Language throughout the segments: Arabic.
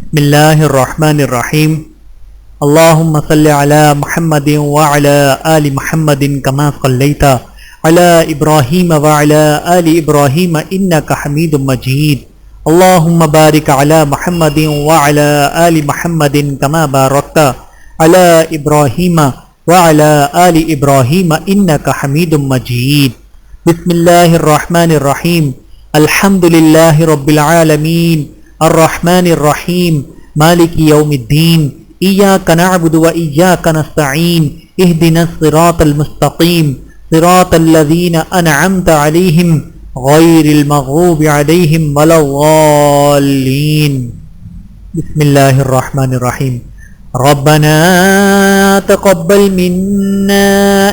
بسم الله الرحمن الرحيم اللهم صل على محمد وعلى آل محمد كما صليت على إبراهيم وعلى آل إبراهيم إنك حميد مجيد اللهم بارك على محمد وعلى آل محمد كما باركت على إبراهيم وعلى آل إبراهيم إنك حميد مجيد بسم الله الرحمن الرحيم الحمد لله رب العالمين الرحمن الرحيم مالك يوم الدين إياك نعبد وإياك نستعين اهدنا الصراط المستقيم صراط الذين أنعمت عليهم غير المغضوب عليهم ولا الضالين بسم الله الرحمن الرحيم ربنا تقبل منا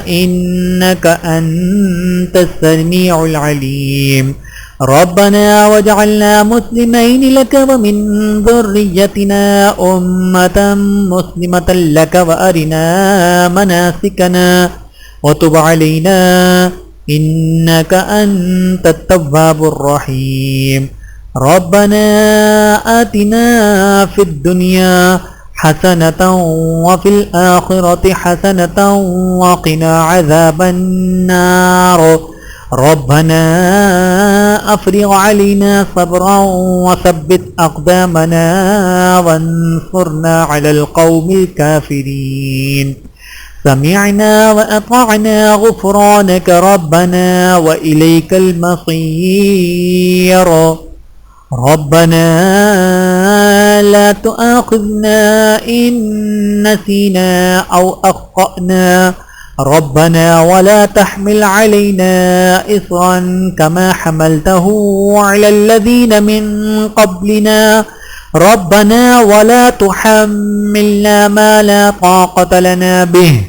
إنك أنت السميع العليم ربنا واجعلنا مسلمين لك ومن ذريتنا أمة مسلمة لك وأرنا مناسكنا وتب علينا إنك أنت التواب الرحيم ربنا آتنا في الدنيا حسنة وفي الآخرة حسنة وقنا عذاب النار ربنا أفرغ علينا صبرا وثبت أقدامنا وانصرنا على القوم الكافرين سمعنا وأطعنا غفرانك ربنا وإليك المصير ربنا لا تؤاخذنا إن نسينا أو أخطأنا ربنا ولا تحمل علينا إصرا كما حملته على الذين من قبلنا ربنا ولا تحملنا ما لا طاقة لنا به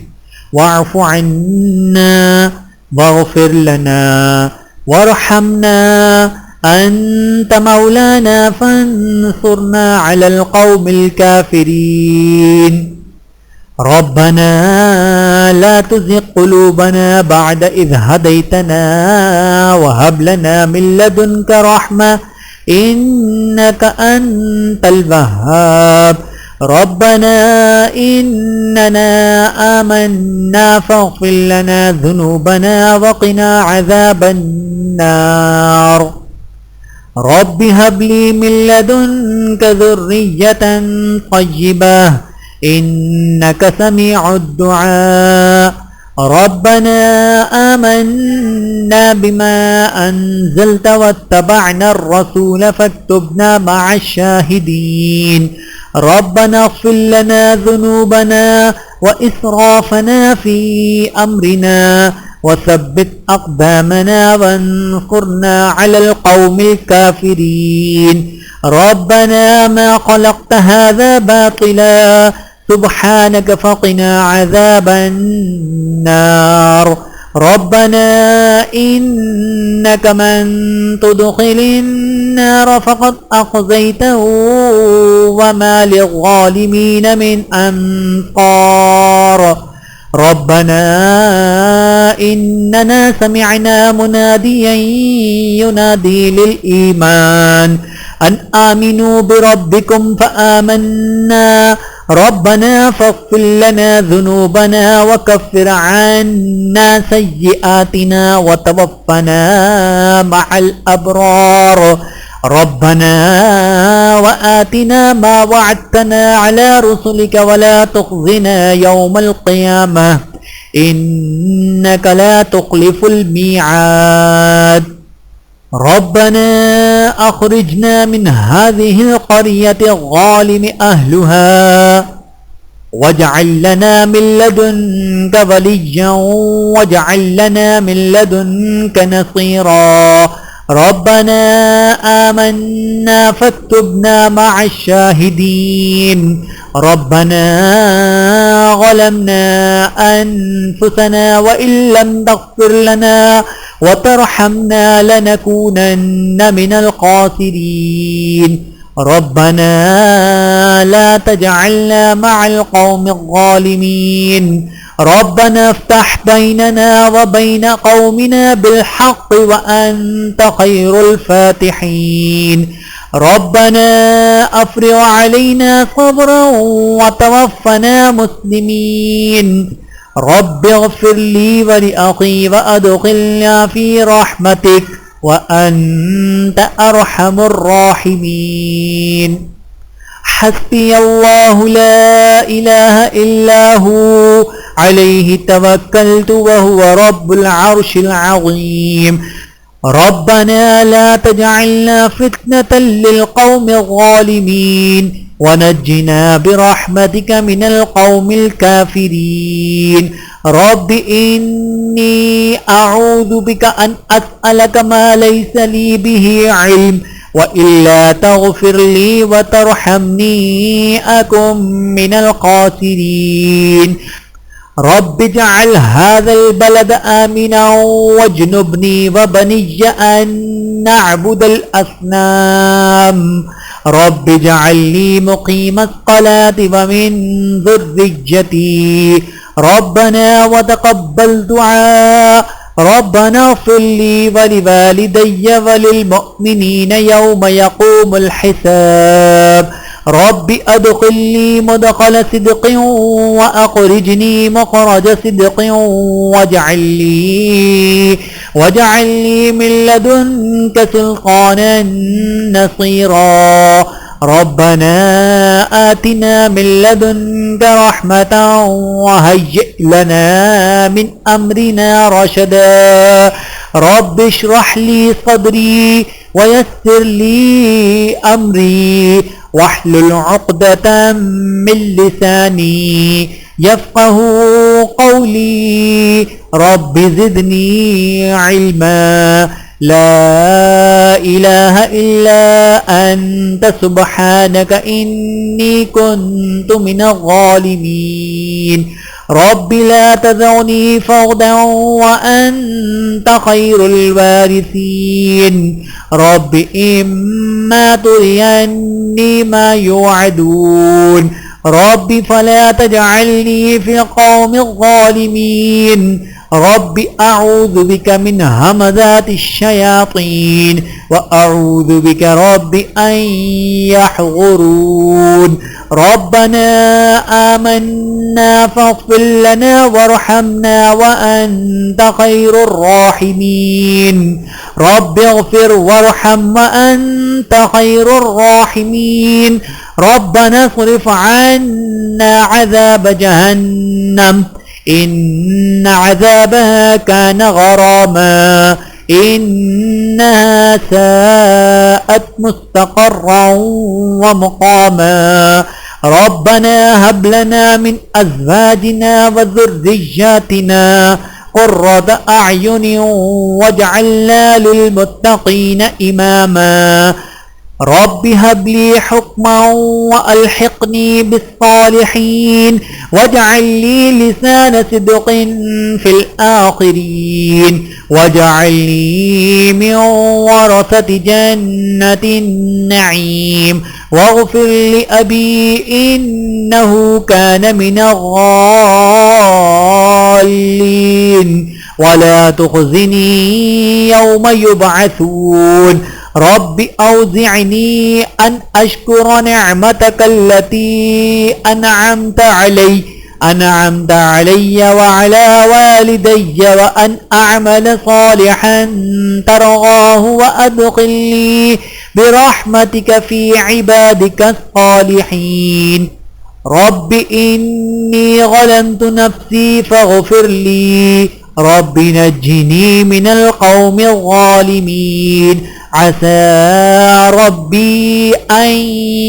واعف عنا واغفر لنا وارحمنا أنت مولانا فانصرنا على القوم الكافرين ربنا لا تزغ قلوبنا بعد إذ هديتنا وهب لنا من لدنك رحمة إنك أنت الوهاب ربنا إننا آمنا فاغفر لنا ذنوبنا وقنا عذاب النار رب هب لي من لدنك ذرية طيبة إنك سميع الدعاء ربنا آمنا بما أنزلت واتبعنا الرسول فاكتبنا مع الشاهدين ربنا اغفر لنا ذنوبنا وإسرافنا في أمرنا وثبت أقدامنا وانصرنا على القوم الكافرين ربنا ما خلقت هذا باطلا سبحانك فقنا عذاب النار ربنا إنك من تدخل النار فقد أخزيته وما للظالمين من أنصار ربنا إننا سمعنا مناديا ينادي للإيمان أن آمنوا بربكم فآمنا ربنا فاغفر لنا ذنوبنا وكفر عنا سيئاتنا وتوفنا مع الأبرار ربنا وآتنا ما وعدتنا على رسلك ولا تخزنا يوم القيامة إنك لا تخلف الميعاد ربنا أخرجنا من هذه القرية الظالم أهلها واجعل لنا من لدنك وليا واجعل لنا من لدنك نصيرا ربنا آمنا فاكتبنا مع الشاهدين ربنا ظلمنا أنفسنا وإن لم تغفر لنا وترحمنا لنكونن من الخاسرين ربنا لا تجعلنا مع القوم الظالمين ربنا افتح بيننا وبين قومنا بالحق وأنت خير الفاتحين ربنا أفرغ علينا صبرا وتوفنا مسلمين رب اغفر لي ولأخي وأدخلنا في رحمتك وأنت أرحم الراحمين حسبي الله لا إله إلا هو عليه توكلت وهو رب العرش العظيم ربنا لا تجعلنا فتنة للقوم الظالمين ونجنا برحمتك من القوم الكافرين رب إني أعوذ بك أن أسألك ما ليس لي به علم وإلا تغفر لي وترحمني أكن من الخاسرين رب اجعل هذا البلد آمنا واجنبني وبني أن نعبد الأصنام رب اجعل لي مقيم الصلاة ومن ذريتي ربنا وتقبل دعاء ربنا اغفر لي ولوالدي وللمؤمنين يوم يقوم الحساب رب أدخلني مدخل صدق وأخرجني مخرج صدق واجعل لي من لدنك سلطانا نصيرا ربنا آتنا من لدنك رحمة وهيئ لنا من أمرنا رشدا رب اشرح لي صدري ويسر لي أمري واحلل عقدة من لساني يفقه قولي رب زدني علما لا إله إلا أنت سبحانك إني كنت من الظالمين رب لا تذرني فردا وأنت خير الوارثين رب إما تريني ما يوعدون رب فلا تجعلني في القوم الظالمين رب أعوذ بك من همزات الشياطين وأعوذ بك رب أن يحضرون ربنا آمنا فاغفر لنا وارحمنا وأنت خير الراحمين رب اغفر وارحم وأنت خير الراحمين ربنا اصرف عنا عذاب جهنم إن عذابها كان غراما إنها ساءت مستقرا ومقاما ربنا هب لنا من أزواجنا وذرياتنا قرة أعين واجعلنا للمتقين إماما رب هب لي حكما وألحقني بالصالحين واجعل لي لسان صدق في الآخرين واجعلني من ورثة جنة النعيم واغفر لأبي إنه كان من الضالين ولا تخزني يوم يبعثون رب أوزعني أن أشكر نعمتك التي أنعمت علي وعلى والدي وأن أعمل صالحا ترضاه وأدخلني برحمتك في عبادك الصالحين رب إني ظلمت نفسي فاغفر لي رب نجني من القوم الظالمين عسى ربي أن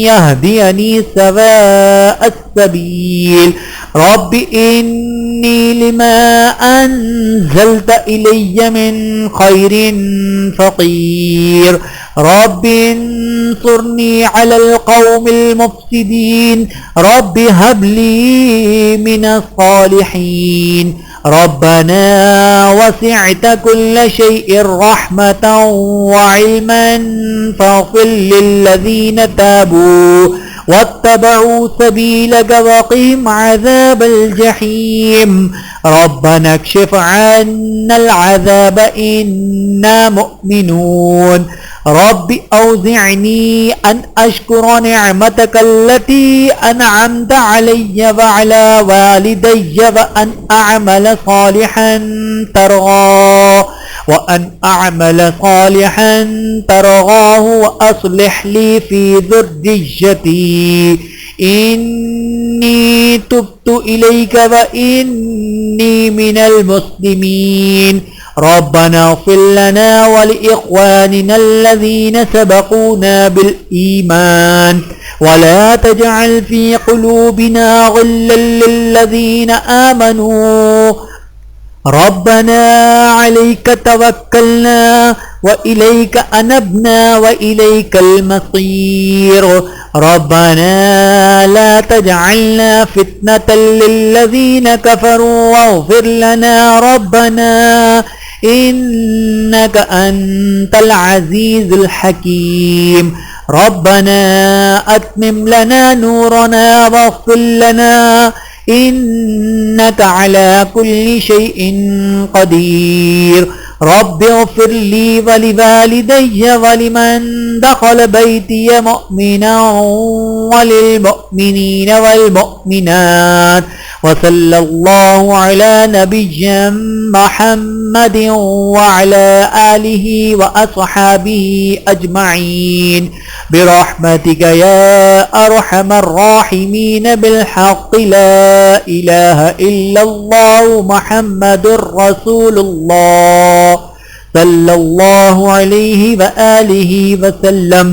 يهديني سواء السبيل رب إني لما أنزلت إلي من خير فقير رب انصرني على القوم المفسدين رب هب لي من الصالحين ربنا وسعت كل شيء رحمة وعلما فاغفر للذين تابوا वत्तबऊ सबीलक वक़िहिम अज़ाबल जहीम रब्बना अक्शिफ अन्नल अज़ाब इन्ना मुमिनून रब्बि औज़िअनी अन अश्कुरा निअमतकल्लती अनअमत अलय्या व अला वालिदैया व अन अअमल सालिहन तरगाहु व अस्लिह ली फी ज़ुर्रिय्यती इन्नी तुब्तु इलैका व इन्नी मिनल मुस्लिमीन रब्बना इग़फ़िर लना व लिइख़्वानिना अल्लज़ीना सबक़ूना बिल ईमान व ला तजअल फ़ी क़ुलूबिना ग़िल्लन लिल्लज़ीना आमनू रब्बना अलैका तवक्कलना व इलैका अनबना व इलैकल मसीर रब्बना ला तजअलना फ़ितनतल लिल्लज़ीना कफ़रू वग़फ़िर लना रब्बना इन्नक अंतल अज़ीज़ुल हकीम रब्बना अत्मिम लना नूरना वग़फ़िर लना इन्नक अला कुल्लि शैइन क़दीर रब्बिग़फ़िर ली व लिवालिदैया व लिमन दख़ल बैतिया मुअ्मिनन व लिलमुअ्मिनीन वल मुअ्मिनात व सल्लल्लाहु अला नबिय्यिना मुहम्मदिन व अला आलिहि व अस्हाबिहि अजमईन बिरहमतिका या अरहमर राहिमीन बिलहक़्क़ि ला इलाहा इल्लल्लाहु मुहम्मदुर रसूलुल्लाह सल्लल्लाहु अलैहि व आलिहि व सल्लम।